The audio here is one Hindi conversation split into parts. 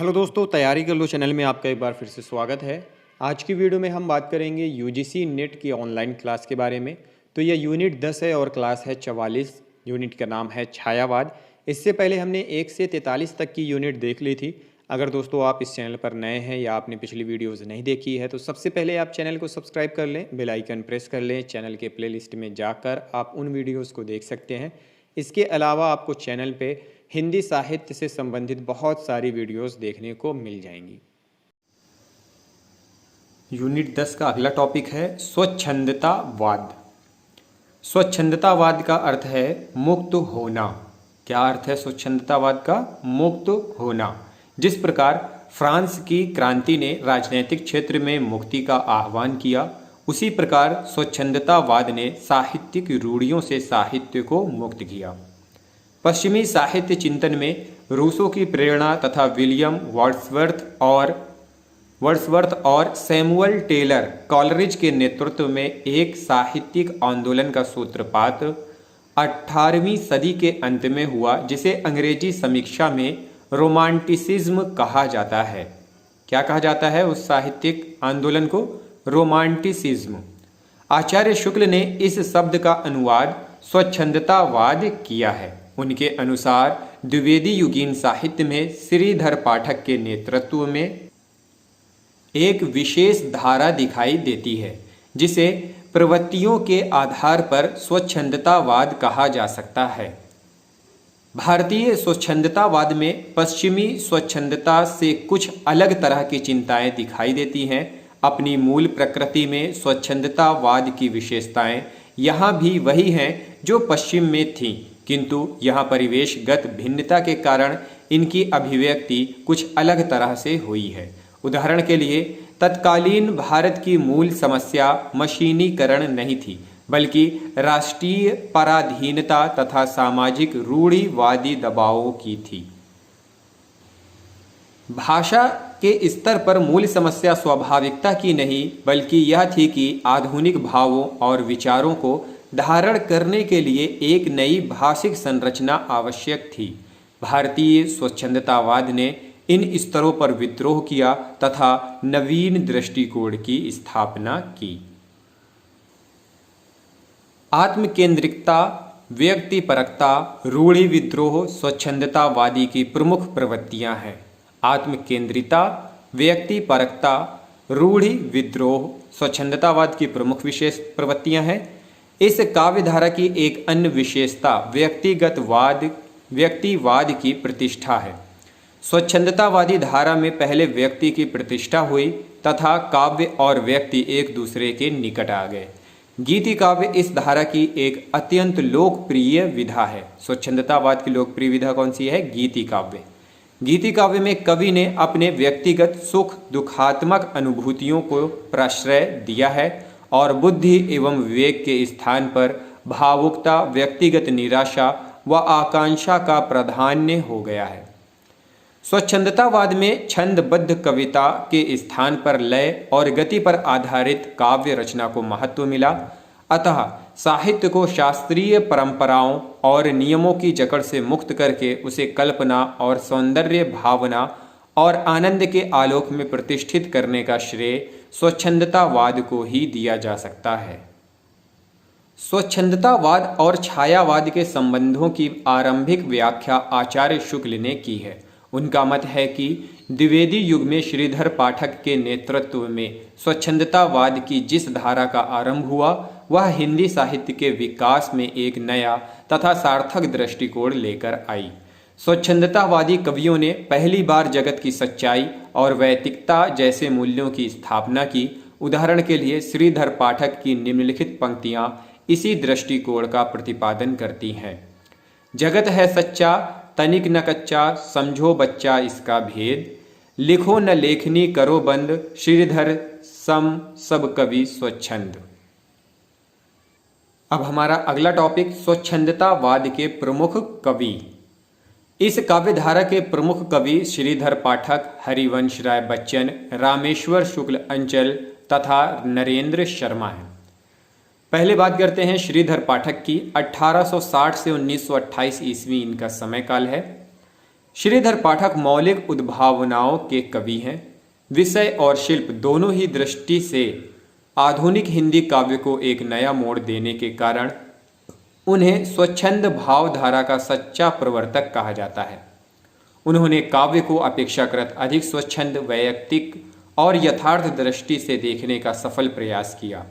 हेलो दोस्तों, तैयारी कर लो चैनल में आपका एक बार फिर से स्वागत है। आज की वीडियो में हम बात करेंगे यूजीसी नेट की ऑनलाइन क्लास के बारे में। तो यह यूनिट 10 है और क्लास है 44। यूनिट का नाम है छायावाद। इससे पहले हमने 1 से 43 तक की यूनिट देख ली थी। अगर दोस्तों आप इस चैनल पर नए हैं या आपने पिछली वीडियोज़ नहीं देखी है तो सबसे पहले आप चैनल को सब्सक्राइब कर लें, बेल आइकन प्रेस कर लें। चैनल के प्लेलिस्ट में जाकर आप उन वीडियोज़ को देख सकते हैं। इसके अलावा आपको चैनल पे हिंदी साहित्य से संबंधित बहुत सारी वीडियोस देखने को मिल जाएंगी। यूनिट 10 का अगला टॉपिक है स्वच्छंदतावाद। स्वच्छंदतावाद का अर्थ है मुक्त होना। क्या अर्थ है स्वच्छंदतावाद का? मुक्त होना। जिस प्रकार फ्रांस की क्रांति ने राजनीतिक क्षेत्र में मुक्ति का आह्वान किया, उसी प्रकार स्वच्छंदतावाद ने साहित्यिक रूढ़ियों से साहित्य को मुक्त किया। पश्चिमी साहित्य चिंतन में रूसो की प्रेरणा तथा विलियम वर्ड्सवर्थ और सैमुअल टेलर कॉलरिज के नेतृत्व में एक साहित्यिक आंदोलन का सूत्रपात 18वीं सदी के अंत में हुआ, जिसे अंग्रेजी समीक्षा में रोमांटिसिज्म कहा जाता है। क्या कहा जाता है उस साहित्यिक आंदोलन को? रोमांटिसिज्म। आचार्य शुक्ल ने इस शब्द का अनुवाद स्वच्छंदतावाद किया है। उनके अनुसार द्विवेदी युगीन साहित्य में श्रीधर पाठक के नेतृत्व में एक विशेष धारा दिखाई देती है, जिसे प्रवृत्तियों के आधार पर स्वच्छंदतावाद कहा जा सकता है। भारतीय स्वच्छंदतावाद में पश्चिमी स्वच्छंदता से कुछ अलग तरह की चिंताएं दिखाई देती हैं। अपनी मूल प्रकृति में स्वच्छंदतावाद की विशेषताएं यहाँ भी वही हैं जो पश्चिम में थीं, किंतु यहाँ परिवेशगत भिन्नता के कारण इनकी अभिव्यक्ति कुछ अलग तरह से हुई है। उदाहरण के लिए, तत्कालीन भारत की मूल समस्या मशीनीकरण नहीं थी, बल्कि राष्ट्रीय पराधीनता तथा सामाजिक रूढ़िवादी दबावों की थी। भाषा के स्तर पर मूल समस्या स्वाभाविकता की नहीं, बल्कि यह थी कि आधुनिक भावों और विचारों को धारण करने के लिए एक नई भाषिक संरचना आवश्यक थी। भारतीय स्वच्छंदतावाद ने इन स्तरों पर विद्रोह किया तथा नवीन दृष्टिकोण की स्थापना की। आत्मकेंद्रिकता, व्यक्तिपरकता, रूढ़ि विद्रोह स्वच्छंदतावादी की प्रमुख प्रवृत्तियां हैं। आत्मकेंद्रिता, व्यक्तिपरकता, रूढ़ि विद्रोह स्वच्छंदतावाद की प्रमुख विशेष प्रवृत्तियां हैं। इस काव्यधारा की एक अन्य विशेषता व्यक्तिवाद की प्रतिष्ठा है। स्वच्छंदतावादी धारा में पहले व्यक्ति की प्रतिष्ठा हुई तथा काव्य और व्यक्ति एक दूसरे के निकट आ गए। गीति काव्य इस धारा की एक अत्यंत लोकप्रिय विधा है। स्वच्छंदतावाद की लोकप्रिय विधा कौन सी है? गीति काव्य। गीति काव्य में कवि ने अपने व्यक्तिगत सुख दुखात्मक अनुभूतियों को प्रश्रय दिया है और बुद्धि एवं विवेक के स्थान पर भावुकता, व्यक्तिगत निराशा व आकांक्षा का प्राधान्य हो गया है। स्वच्छंदतावाद में छंदबद्ध कविता के स्थान पर लय और गति पर आधारित काव्य रचना को महत्व मिला। अतः साहित्य को शास्त्रीय परंपराओं और नियमों की जकड़ से मुक्त करके उसे कल्पना और सौंदर्य भावना और आनंद के आलोक में प्रतिष्ठित करने का श्रेय स्वच्छंदतावाद को ही दिया जा सकता है। स्वच्छंदतावाद और छायावाद के संबंधों की आरंभिक व्याख्या आचार्य शुक्ल ने की है। उनका मत है कि द्विवेदी युग में श्रीधर पाठक के नेतृत्व में स्वच्छंदतावाद की जिस धारा का आरंभ हुआ, वह हिंदी साहित्य के विकास में एक नया तथा सार्थक दृष्टिकोण लेकर आई। स्वच्छंदतावादी कवियों ने पहली बार जगत की सच्चाई और वैतिकता जैसे मूल्यों की स्थापना की। उदाहरण के लिए श्रीधर पाठक की निम्नलिखित पंक्तियां इसी दृष्टिकोण का प्रतिपादन करती हैं। जगत है सच्चा, तनिक न कच्चा, समझो बच्चा इसका भेद, लिखो न लेखनी करो बंद, श्रीधर सम सब कवि स्वच्छंद। अब हमारा अगला टॉपिक स्वच्छंदतावाद के प्रमुख कवि। इस काव्यधारा के प्रमुख कवि श्रीधर पाठक, हरिवंश राय बच्चन, रामेश्वर शुक्ल अंचल तथा नरेंद्र शर्मा हैं। पहले बात करते हैं श्रीधर पाठक की। 1860 से 1928 ईस्वी इनका समय काल है। श्रीधर पाठक मौलिक उद्भावनाओं के कवि हैं। विषय और शिल्प दोनों ही दृष्टि से आधुनिक हिंदी काव्य को एक नया मोड़ देने के कारण उन्हें स्वच्छंद भावधारा का सच्चा प्रवर्तक कहा जाता है। उन्होंने काव्य को अपेक्षाकृत अधिक स्वच्छंद, वैयक्तिक और यथार्थ दृष्टि से देखने का सफल प्रयास किया।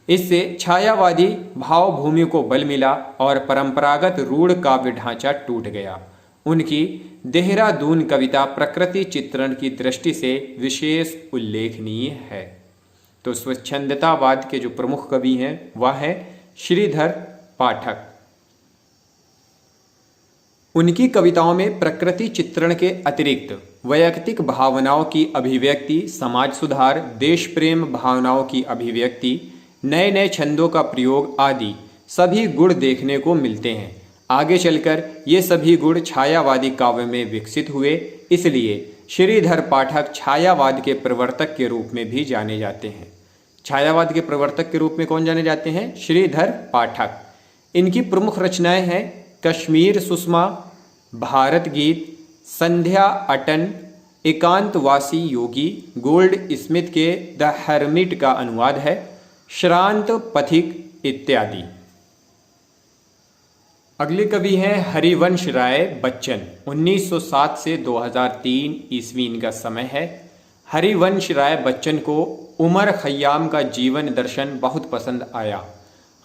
इससे छायावादी भावभूमि को बल मिला और परंपरागत रूढ़ काव्य ढांचा टूट गया। उनकी देहरादून कविता प्रकृति चित्रण की दृष्टि से विशेष उल्लेखनीय है। तो स्वच्छंदतावाद के जो प्रमुख कवि हैं वह है श्रीधर पाठक। उनकी कविताओं में प्रकृति चित्रण के अतिरिक्त वैयक्तिक भावनाओं की अभिव्यक्ति, समाज सुधार, देश प्रेम भावनाओं की अभिव्यक्ति, नए नए छंदों का प्रयोग आदि सभी गुण देखने को मिलते हैं। आगे चलकर ये सभी गुण छायावादी काव्य में विकसित हुए, इसलिए श्रीधर पाठक छायावाद के प्रवर्तक के रूप में भी जाने जाते हैं। छायावाद के प्रवर्तक के रूप में कौन जाने जाते हैं? श्रीधर पाठक। इनकी प्रमुख रचनाएं हैं कश्मीर सुषमा, भारत गीत, संध्या अटन, एकांतवासी योगी, गोल्ड स्मिथ के द हर्मिट का अनुवाद है, श्रांत पथिक इत्यादि। अगले कवि हैं हरिवंश राय बच्चन। 1907 से 2003 ईस्वी इनका समय है। हरिवंश राय बच्चन को उमर खय्याम का जीवन दर्शन बहुत पसंद आया।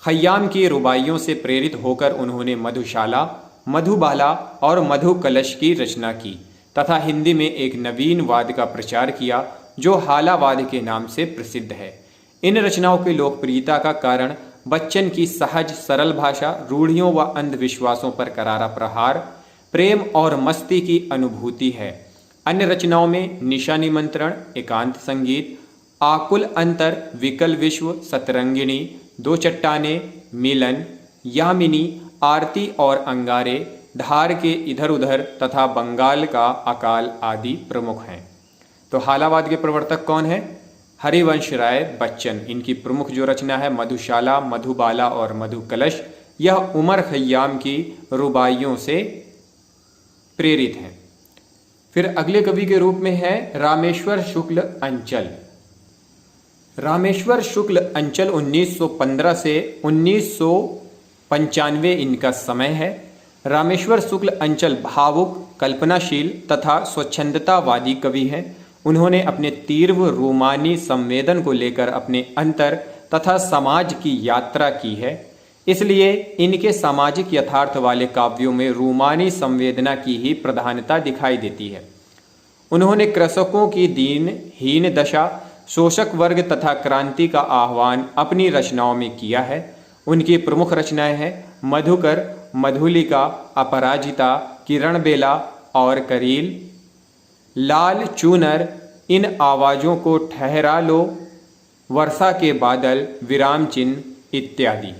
खय्याम की रुबाइयों से प्रेरित होकर उन्होंने मधुशाला, मधुबाला और मधु कलश की रचना की तथा हिंदी में एक नवीन वाद का प्रचार किया जो हालावाद के नाम से प्रसिद्ध है। इन रचनाओं की लोकप्रियता का कारण बच्चन की सहज सरल भाषा, रूढ़ियों व अंधविश्वासों पर करारा प्रहार, प्रेम और मस्ती की अनुभूति है। अन्य रचनाओं में निशा निमंत्रण, एकांत संगीत, आकुल अंतर, विकल विश्व, सतरंगिणी, दो चट्टाने, मिलन, यामिनी, आरती और अंगारे, धार के इधर उधर तथा बंगाल का अकाल आदि प्रमुख हैं। तो हालावाद के प्रवर्तक कौन है? हरिवंश राय बच्चन। इनकी प्रमुख जो रचना है मधुशाला, मधुबाला और मधु कलश, यह उमर खय्याम की रुबाइयों से प्रेरित है। फिर अगले कवि के रूप में है रामेश्वर शुक्ल अंचल। रामेश्वर शुक्ल अंचल 1915 से 1995 इनका समय है। रामेश्वर शुक्ल अंचल भावुक, कल्पनाशील तथा स्वच्छंदतावादी कवि हैं। उन्होंने अपने तीव्र रूमानी संवेदन को लेकर अपने अंतर तथा समाज की यात्रा की है, इसलिए इनके सामाजिक यथार्थ वाले काव्यों में रूमानी संवेदना की ही प्रधानता दिखाई देती है। उन्होंने कृषकों की दीनहीन दशा, शोषक वर्ग तथा क्रांति का आह्वान अपनी रचनाओं में किया है। उनकी प्रमुख रचनाएं हैं मधुकर, मधुलिका, अपराजिता, किरण बेला और करील, लाल चूनर, इन आवाजों को ठहरा लो, वर्षा के बादल, विराम चिन्ह इत्यादि।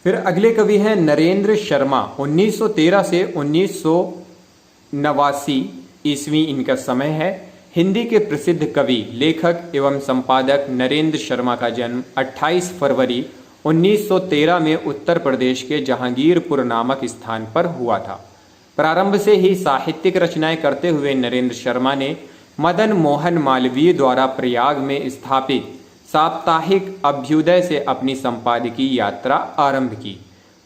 फिर अगले कवि हैं नरेंद्र शर्मा। 1913 से 1989 ईस्वी इनका समय है। हिंदी के प्रसिद्ध कवि, लेखक एवं संपादक नरेंद्र शर्मा का जन्म 28 फरवरी 1913 में उत्तर प्रदेश के जहांगीरपुर नामक स्थान पर हुआ था। प्रारंभ से ही साहित्यिक रचनाएं करते हुए नरेंद्र शर्मा ने मदन मोहन मालवीय द्वारा प्रयाग में स्थापित साप्ताहिक अभ्युदय से अपनी संपादकीय यात्रा आरंभ की।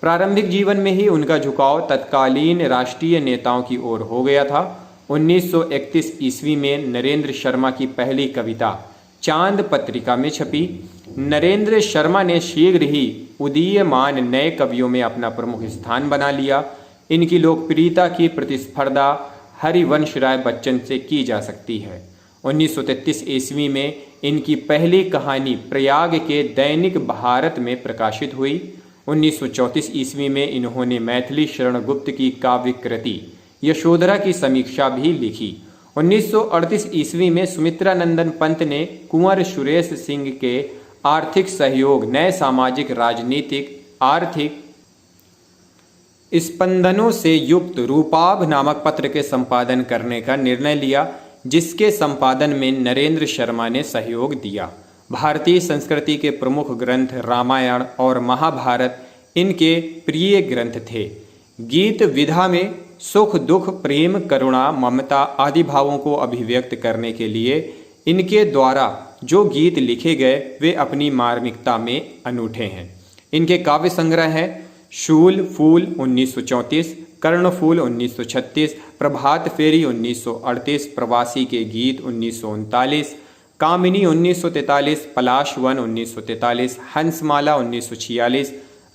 प्रारंभिक जीवन में ही उनका झुकाव तत्कालीन राष्ट्रीय नेताओं की ओर हो गया था। 1931 ईस्वी में नरेंद्र शर्मा की पहली कविता चांद पत्रिका में छपी। नरेंद्र शर्मा ने शीघ्र ही उदीयमान नए कवियों में अपना प्रमुख स्थान बना लिया। इनकी लोकप्रियता की प्रतिस्पर्धा हरिवंश राय बच्चन से की जा सकती है। 1933 ईस्वी में इनकी पहली कहानी प्रयाग के दैनिक भारत में प्रकाशित हुई। 1934 ईस्वी में इन्होंने मैथिली शरण गुप्त की काव्य कृति यशोधरा की समीक्षा भी लिखी। 1938 ईस्वी में सुमित्रा नंदन पंत ने कुंवर सुरेश सिंह के आर्थिक सहयोग नए सामाजिक, राजनीतिक, आर्थिक स्पंदनों से युक्त रूपाभ नामक पत्र के संपादन करने का निर्णय लिया, जिसके संपादन में नरेंद्र शर्मा ने सहयोग दिया। भारतीय संस्कृति के प्रमुख ग्रंथ रामायण और महाभारत इनके प्रिय ग्रंथ थे। गीत विधा में सुख दुख प्रेम करुणा ममता आदि भावों को अभिव्यक्त करने के लिए इनके द्वारा जो गीत लिखे गए वे अपनी मार्मिकता में अनूठे हैं। इनके काव्य संग्रह हैं शूल फूल 1934, कर्णफूल 1936, प्रभात फेरी 1938, प्रवासी के गीत 1939, कामिनी 1943, पलाश वन 1943, हंसमाला 1946,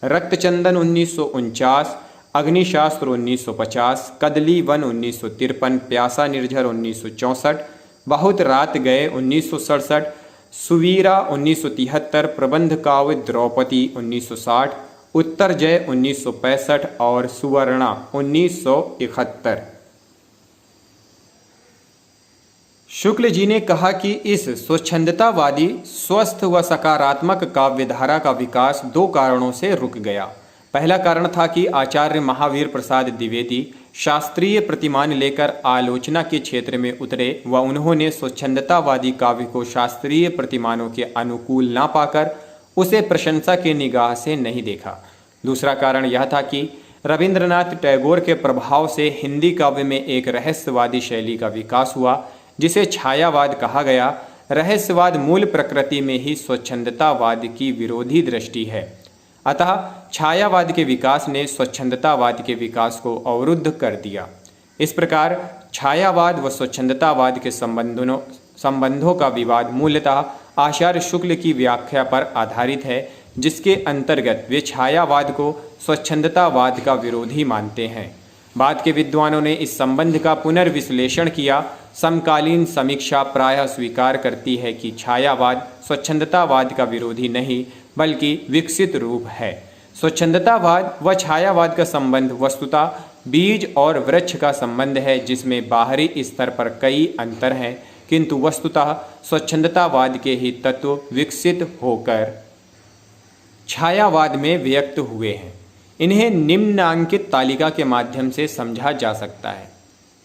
रक्तचंदन 1949, अग्निशास्त्र 1950, कदली वन 1953, प्यासा निर्झर 1964, बहुत रात गए 1967, सुवीरा 1973, प्रबंध काव्य द्रौपदी 1960, उत्तर जय 1965 और सुवर्णा 1971। शुक्ल जी ने कहा कि इस स्वच्छंदतावादी स्वस्थ व सकारात्मक काव्यधारा का विकास दो कारणों से रुक गया। पहला कारण था कि आचार्य महावीर प्रसाद द्विवेदी शास्त्रीय प्रतिमान लेकर आलोचना के क्षेत्र में उतरे व उन्होंने स्वच्छंदतावादी काव्य को शास्त्रीय प्रतिमानों के अनुकूल ना पाकर उसे प्रशंसा के निगाह से नहीं देखा। दूसरा कारण यह था कि रविंद्रनाथ टैगोर के प्रभाव से हिंदी काव्य में एक रहस्यवादी शैली का विकास हुआ जिसे छायावाद कहा गया। रहस्यवाद मूल प्रकृति में ही स्वच्छंदतावाद की विरोधी दृष्टि है, अतः छायावाद के विकास ने स्वच्छंदतावाद के विकास को अवरुद्ध कर दिया। इस प्रकार छायावाद व स्वच्छंदतावाद के संबंधों का विवाद मूलतः आचार्य शुक्ल की व्याख्या पर आधारित है, जिसके अंतर्गत वे छायावाद को स्वच्छंदतावाद का विरोधी मानते हैं। बाद के विद्वानों ने इस संबंध का पुनर्विश्लेषण किया। समकालीन समीक्षा प्रायः स्वीकार करती है कि छायावाद स्वच्छंदतावाद का विरोधी नहीं बल्कि विकसित रूप है। स्वच्छंदतावाद व छायावाद का संबंध वस्तुतः बीज और वृक्ष का संबंध है, जिसमें बाहरी स्तर पर कई अंतर हैं, किंतु वस्तुतः स्वच्छंदतावाद के ही तत्व विकसित होकर छायावाद में व्यक्त हुए हैं। इन्हें निम्नांकित तालिका के माध्यम से समझा जा सकता है।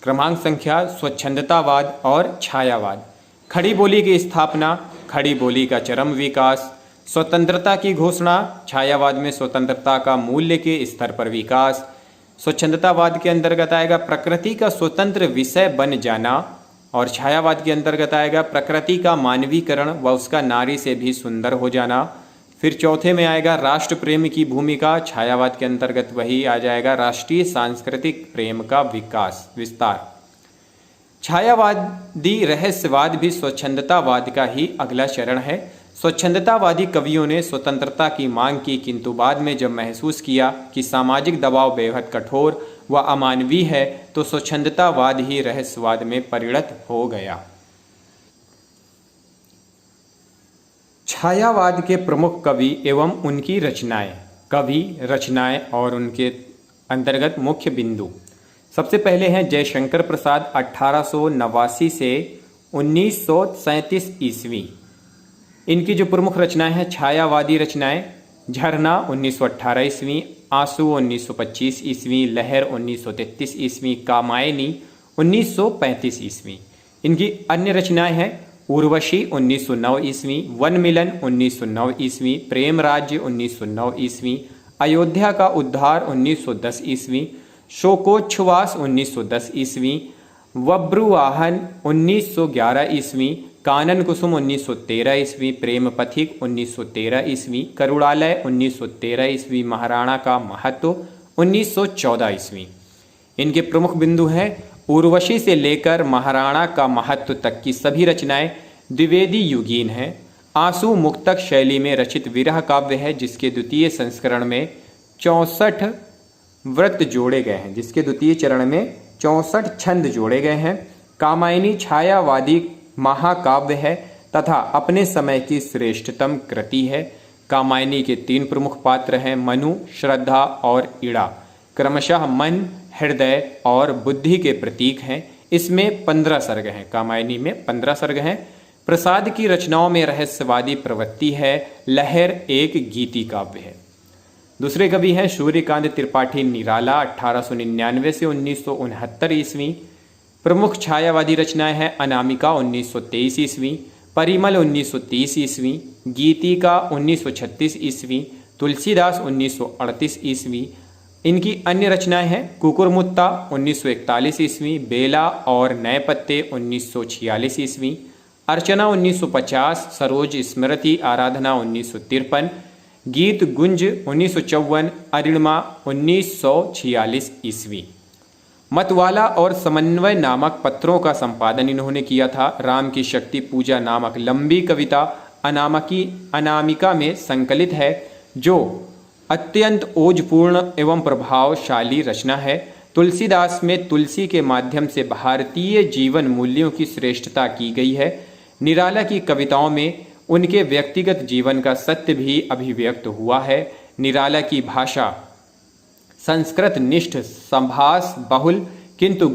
क्रमांक संख्या स्वच्छंदतावाद और छायावाद। खड़ी बोली की स्थापना, खड़ी बोली का चरम विकास, स्वतंत्रता की घोषणा, छायावाद में स्वतंत्रता का मूल्य के स्तर पर विकास। स्वच्छंदतावाद के अंतर्गत आएगा प्रकृति का स्वतंत्र विषय बन जाना और छायावाद के अंतर्गत आएगा प्रकृति का मानवीकरण व उसका नारी से भी सुंदर हो जाना। फिर चौथे में आएगा राष्ट्र प्रेम की भूमिका, छायावाद के अंतर्गत वही आ जाएगा राष्ट्रीय सांस्कृतिक प्रेम का विस्तार। छायावादी रहस्यवाद भी स्वच्छंदतावाद का ही अगला चरण है। स्वच्छंदतावादी कवियों ने स्वतंत्रता की मांग की, किंतु बाद में जब महसूस किया कि सामाजिक दबाव बेहद कठोर व अमानवीय है तो स्वच्छंदतावाद ही रहस्यवाद में परिणत हो गया। छायावाद के प्रमुख कवि एवं उनकी रचनाएं, कवि रचनाएं और उनके अंतर्गत मुख्य बिंदु। सबसे पहले हैं जयशंकर प्रसाद 1889 से 1937 ईस्वी। इनकी जो प्रमुख रचनाएं हैं छायावादी रचनाएं, झरना 1918 ईस्वी, आंसू 1925 ईस्वी, लहर 1933 ईस्वी, कामायनी 1935 ईस्वी। इनकी अन्य रचनाएं हैं उर्वशी 1909 ईस्वी, वन मिलन 1909 ईस्वी, प्रेम राज्य 1909 ईस्वी, अयोध्या का उद्धार 1910 ईस्वी, शोकोच्छ्वास 1910 ईस्वी, वब्रुवाहन 1911 ईस्वी, कानन कुसुम 1913 ईस्वी, प्रेम पथिक 1913 ईस्वी, करुणालय 1913 ईस्वी, महाराणा का महत्व 1914 ईस्वी। इनके प्रमुख बिंदु हैं उर्वशी से लेकर महाराणा का महत्व तक की सभी रचनाएं द्विवेदी युगीन हैं। आंसू मुक्तक शैली में रचित विरह काव्य है, जिसके द्वितीय संस्करण में 64 व्रत जोड़े गए हैं, जिसके द्वितीय चरण में 64 छंद जोड़े गए हैं। कामायनी छायावादी महाकाव्य है तथा अपने समय की श्रेष्ठतम कृति है। कामायनी के 3 प्रमुख पात्र हैं, मनु, श्रद्धा और इड़ा, क्रमशः मन, हृदय और बुद्धि के प्रतीक हैं। इसमें 15 सर्ग हैं, कामायनी में 15 सर्ग हैं। प्रसाद की रचनाओं में रहस्यवादी प्रवृत्ति है। लहर एक गीति काव्य है। दूसरे कवि हैं सूर्यकांत त्रिपाठी निराला 1899 से 1969 ईस्वी। प्रमुख छायावादी रचनाएं हैं अनामिका 1923 ईस्वी, परिमल 1930 ईस्वी, गीतिका 1936 ईस्वी, तुलसीदास 1938 ईस्वी, इनकी अन्य रचनाएं हैं कुकुरमुत्ता 1941 ईस्वी, बेला और नए पत्ते 1946 ईस्वी, अर्चना 1950, सरोज स्मृति आराधना 1953, गीत गुंज 1954, अरिणमा 1946 ईस्वी। मतवाला और समन्वय नामक पत्रों का संपादन इन्होंने किया था। राम की शक्ति पूजा नामक लंबी कविता अनामिका में संकलित है, जो अत्यंत ओजपूर्ण एवं प्रभावशाली रचना है। तुलसीदास में तुलसी के माध्यम से भारतीय जीवन मूल्यों की श्रेष्ठता की गई है। निराला की कविताओं में उनके व्यक्तिगत जीवन का सत्य भी अभिव्यक्त हुआ है। निराला की भाषा संस्कृत निष्ठ, संभास बहुल किंतु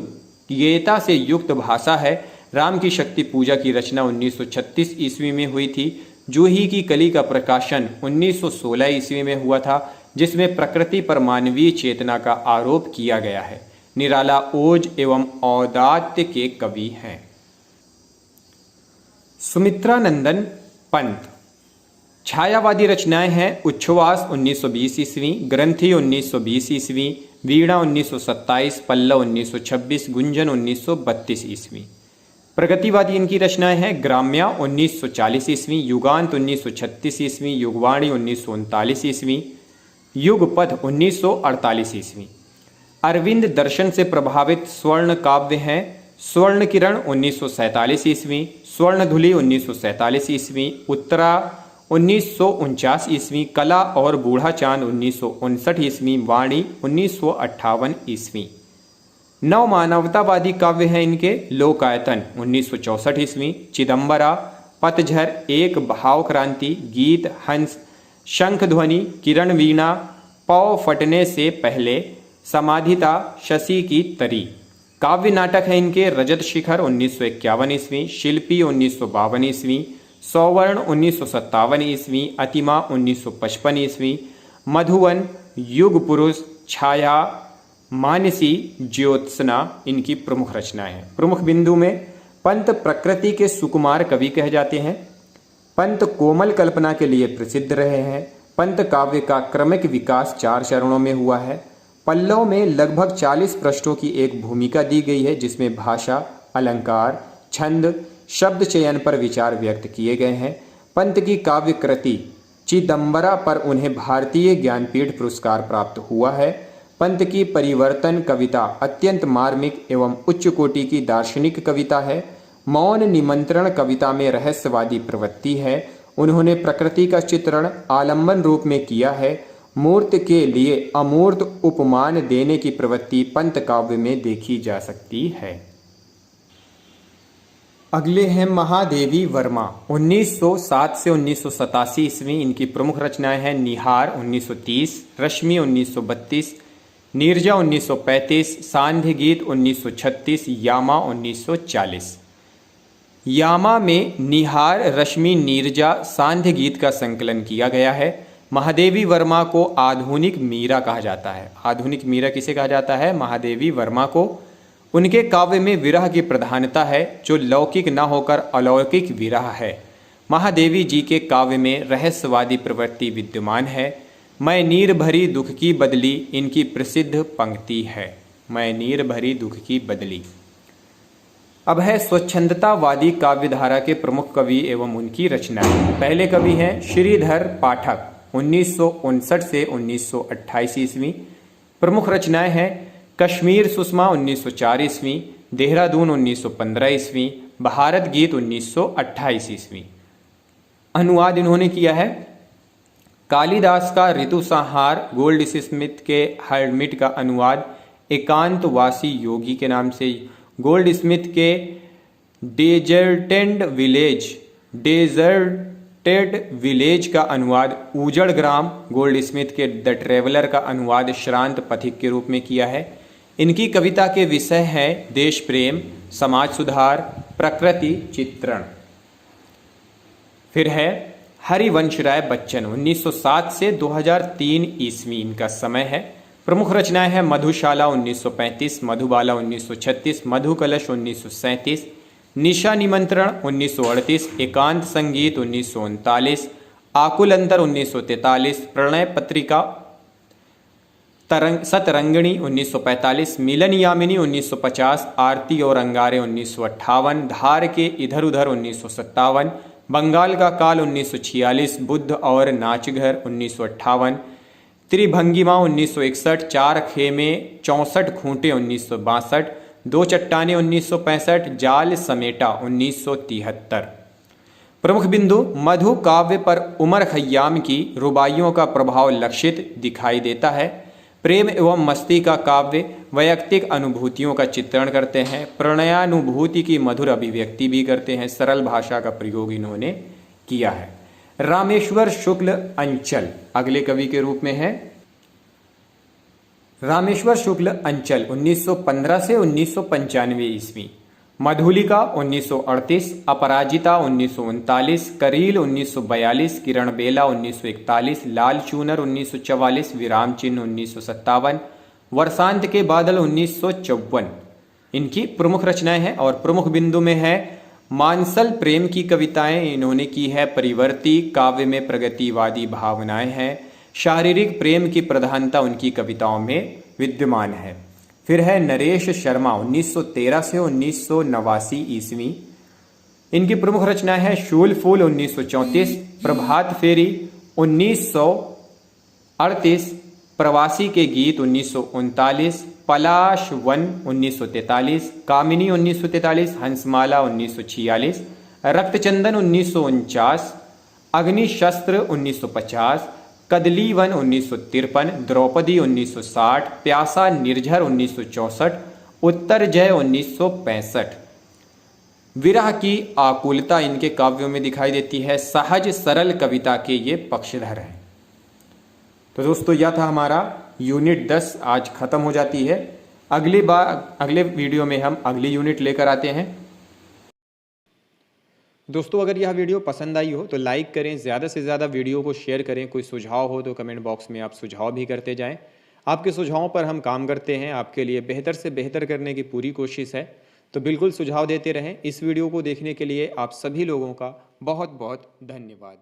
ज्ञेयता से युक्त भाषा है। राम की शक्ति पूजा की रचना 1936 ईस्वी में हुई थी। जूही की कली का प्रकाशन 1916 ईस्वी में हुआ था, जिसमें प्रकृति पर मानवीय चेतना का आरोप किया गया है। निराला ओज एवं औदात्य के कवि हैं। सुमित्रानंदन पंत छायावादी रचनाएं हैं उच्छ्वास 1920 ईस्वी, ग्रंथि 1920 ईस्वी, वीणा 1927, पल्लव 1926, गुंजन 1932 ईस्वी। प्रगतिवादी इनकी रचनाएं हैं ग्राम्या 1940 ईस्वी, युगांत 1936 ईस्वी, युगवाणी 1939 ईस्वी, युगपथ 1948 ईस्वी। अरविंद दर्शन से प्रभावित स्वर्ण काव्य हैं स्वर्ण किरण 1947 ईस्वी, स्वर्णधुली 1947 ईस्वी, उत्तरा 1949 ईस्वी, कला और बूढ़ा चांद 1959 ईस्वी, वाणी 1958 ईस्वी। नव मानवतावादी काव्य हैं इनके लोकायतन 1964 ईस्वी, चिदंबरा, पतझर, एक भाव क्रांति, गीत, हंस, शंख ध्वनि, किरण वीणा, पौ फटने से पहले, समाधिता, शशि की तरी। काव्य नाटक है इनके रजत शिखर 1951 ईस्वी, शिल्पी 1952 ईस्वी, सौवर्ण 1957 ईस्वी, अतिमा 1955 ईस्वी, मधुवन, युग पुरुष, छाया, मानसी, ज्योत्सना इनकी प्रमुख रचनाएं हैं। प्रमुख बिंदु में पंत प्रकृति के सुकुमार कवि कहे जाते हैं। पंत कोमल कल्पना के लिए प्रसिद्ध रहे हैं। पंत काव्य का क्रमिक विकास 4 चरणों में हुआ है। पल्लव में लगभग 40 पृष्ठों की एक भूमिका दी गई है, जिसमें भाषा, अलंकार, छंद, शब्द चयन पर विचार व्यक्त किए गए हैं। पंत की काव्य कृति चिदंबरा पर उन्हें भारतीय ज्ञानपीठ पुरस्कार प्राप्त हुआ है। पंत की परिवर्तन कविता अत्यंत मार्मिक एवं उच्च कोटि की दार्शनिक कविता है। मौन निमंत्रण कविता में रहस्यवादी प्रवृत्ति है। उन्होंने प्रकृति का चित्रण आलंबन रूप में किया है। मूर्त के लिए अमूर्त उपमान देने की प्रवृत्ति पंत काव्य में देखी जा सकती है। अगले हैं महादेवी वर्मा 1907 से 1987 ईस्वी। इनकी प्रमुख रचनाएं हैं निहार 1930, रश्मि 1932, नीरजा 1935, सांध्य गीत 1936, यामा 1940। यामा में निहार, रश्मि, नीरजा, सांध्य गीत का संकलन किया गया है। महादेवी वर्मा को आधुनिक मीरा कहा जाता है। आधुनिक मीरा किसे कहा जाता है? महादेवी वर्मा को। उनके काव्य में विरह की प्रधानता है, जो लौकिक न होकर अलौकिक विरह है। महादेवी जी के काव्य में रहस्यवादी प्रवृत्ति विद्यमान है। मैं नीर भरी दुख की बदली इनकी प्रसिद्ध पंक्ति है। मैं नीर भरी दुख की बदली। अब है स्वच्छंदतावादी काव्यधारा के प्रमुख कवि एवं उनकी रचनाएं। पहले कवि हैं श्रीधर पाठक 1959 से 1928 ईस्वी। प्रमुख रचनाएं हैं कश्मीर सुषमा 1904 ईस्वी, देहरादून 1915 ईस्वी, भारत गीत 1928 ईस्वी। अनुवाद इन्होंने किया है कालिदास का ऋतु संहार, गोल्ड स्मिथ के हर्मिट का अनुवाद एकांतवासी योगी के नाम से, गोल्ड स्मिथ के डेजर्टेड विलेज का अनुवाद उजड़ ग्राम, गोल्ड स्मिथ के द ट्रेवलर का अनुवाद श्रांत पथिक के रूप में किया है। इनकी कविता के विषय हैं देश प्रेम, समाज सुधार, प्रकृति चित्रण। फिर है हरिवंश राय बच्चन 1907 से 2003 ईस्वी इनका समय है। प्रमुख रचनाएं हैं मधुशाला 1935, मधुबाला 1936, मधुकलश 1937, निशा निमंत्रण 1938, एकांत संगीत 1939, आकुल अंतर 1943, प्रणय पत्रिका सतरंगिणी 1945, मिलन यामिनी 1950, आरती और अंगारे 1958, धार के इधर उधर 1957, बंगाल का काल 1946, बुद्ध और नाचघर 1958, त्रिभंगिमा 1961, चार खेमे 64 खूंटे 1962, दो चट्टाने 1965, जाल समेटा 1973। प्रमुख बिंदु: मधु काव्य पर उमर खय्याम की रुबाइयों का प्रभाव लक्षित दिखाई देता है। प्रेम एवं मस्ती का काव्य वैयक्तिक अनुभूतियों का चित्रण करते हैं, प्रणयानुभूति की मधुर अभिव्यक्ति भी करते हैं, सरल भाषा का प्रयोग इन्होंने किया है। रामेश्वर शुक्ल अंचल अगले कवि के रूप में है। रामेश्वर शुक्ल अंचल 1915 से 1995 ईस्वी, मधुलिका 1938, अपराजिता 1939, करील 1942, किरण बेला 1941, लाल चूनर 1944, विराम चिन्ह 1957, वर्षांत के बादल 1954 इनकी प्रमुख रचनाएं हैं। और प्रमुख बिंदु में है मानसल प्रेम की कविताएं इन्होंने की है, परिवर्ती काव्य में प्रगतिवादी भावनाएं हैं, शारीरिक प्रेम की प्रधानता उनकी कविताओं में विद्यमान है। फिर है नरेश शर्मा 1913 से 1989 ईस्वी, इनकी प्रमुख रचना है शूल फूल 1934, प्रभात फेरी 1938, प्रवासी के गीत 1939, पलाश वन 1943, कामिनी 1943, हंसमाला 1946, रक्तचंदन 1949, अग्निशस्त्र 1950, कदली वन 1953, द्रौपदी 1960, प्यासा निर्झर 1964, उत्तर जय 1965। विरह की आकुलता इनके काव्यों में दिखाई देती है, सहज सरल कविता के ये पक्षधर हैं। तो दोस्तों यह था हमारा यूनिट 10, आज खत्म हो जाती है। अगले वीडियो में हम अगली यूनिट लेकर आते हैं। दोस्तों अगर यह वीडियो पसंद आई हो तो लाइक करें, ज़्यादा से ज़्यादा वीडियो को शेयर करें। कोई सुझाव हो तो कमेंट बॉक्स में आप सुझाव भी करते जाएं। आपके सुझावों पर हम काम करते हैं, आपके लिए बेहतर से बेहतर करने की पूरी कोशिश है, तो बिल्कुल सुझाव देते रहें। इस वीडियो को देखने के लिए आप सभी लोगों का बहुत बहुत धन्यवाद।